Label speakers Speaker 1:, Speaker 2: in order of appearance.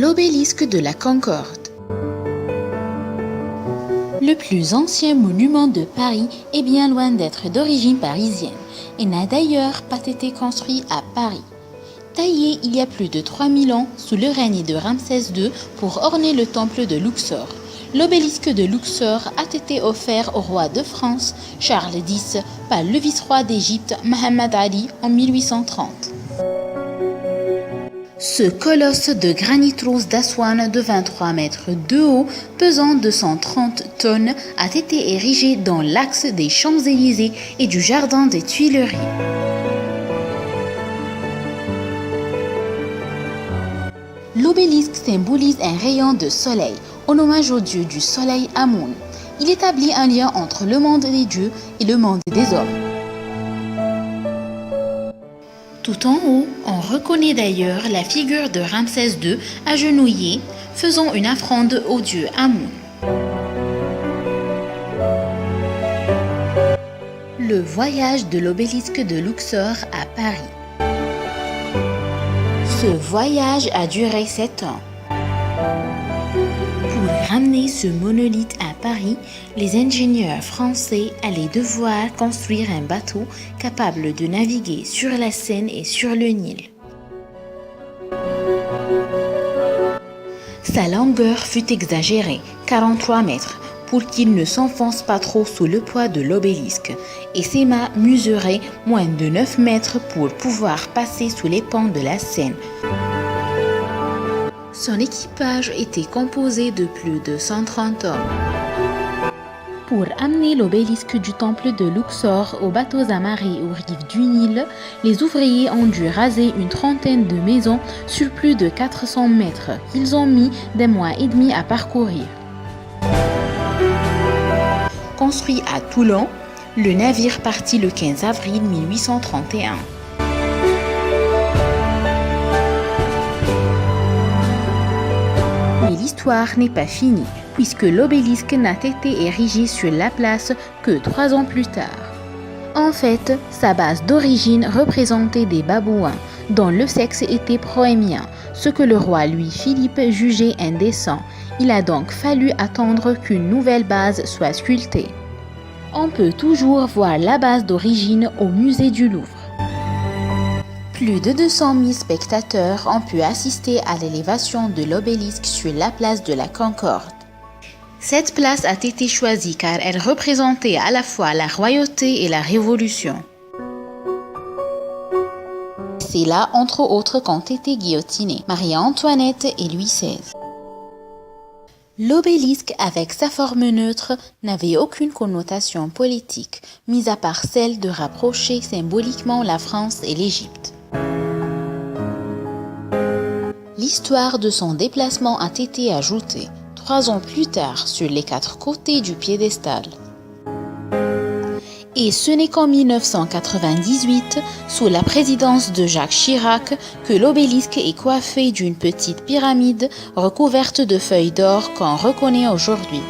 Speaker 1: L'obélisque de la Concorde. Le plus ancien monument de Paris est bien loin d'être d'origine parisienne et n'a d'ailleurs pas été construit à Paris. Taillé il y a plus de 3000 ans sous le règne de Ramsès II pour orner le temple de Luxor, l'obélisque de Luxor a été offert au roi de France, Charles X, par le vice-roi d'Égypte, Mohammed Ali, en 1830. Ce colosse de granit rose d'Aswan de 23 mètres de haut, pesant 230 tonnes, a été érigé dans l'axe des Champs-Élysées et du jardin des Tuileries. L'obélisque symbolise un rayon de soleil, en hommage au dieu du soleil Amun. Il établit un lien entre le monde des dieux et le monde des hommes. Tout en haut, on reconnaît d'ailleurs la figure de Ramsès II agenouillé, faisant une offrande au dieu Amun. Le voyage de l'obélisque de Luxor à Paris. Ce voyage a duré 7 ans. Pour ramener ce monolithe à Paris, les ingénieurs français allaient devoir construire un bateau capable de naviguer sur la Seine et sur le Nil. Sa longueur fut exagérée, 43 mètres, pour qu'il ne s'enfonce pas trop sous le poids de l'obélisque, et ses mâts mesuraient moins de 9 mètres pour pouvoir passer sous les ponts de la Seine. Son équipage était composé de plus de 130 hommes. Pour amener l'obélisque du temple de Luxor aux bateaux amarrés aux rives du Nil, les ouvriers ont dû raser une trentaine de maisons sur plus de 400 mètres qu'ils ont mis des mois et demi à parcourir. Construit à Toulon, le navire partit le 15 avril 1831. Mais l'histoire n'est pas finie, puisque l'obélisque n'a été érigé sur la place que 3 ans plus tard. En fait, sa base d'origine représentait des babouins, dont le sexe était proémien, ce que le roi Louis-Philippe jugeait indécent. Il a donc fallu attendre qu'une nouvelle base soit sculptée. On peut toujours voir la base d'origine au musée du Louvre. Plus de 200 000 spectateurs ont pu assister à l'élévation de l'obélisque sur la place de la Concorde. Cette place a été choisie car elle représentait à la fois la royauté et la révolution. C'est là, entre autres, qu'ont été guillotinés Marie-Antoinette et Louis XVI. L'obélisque, avec sa forme neutre, n'avait aucune connotation politique, mis à part celle de rapprocher symboliquement la France et l'Égypte. L'histoire de son déplacement a été ajoutée 3 ans plus tard sur les 4 côtés du piédestal. Et ce n'est qu'en 1998, sous la présidence de Jacques Chirac, que l'obélisque est coiffé d'une petite pyramide recouverte de feuilles d'or qu'on reconnaît aujourd'hui.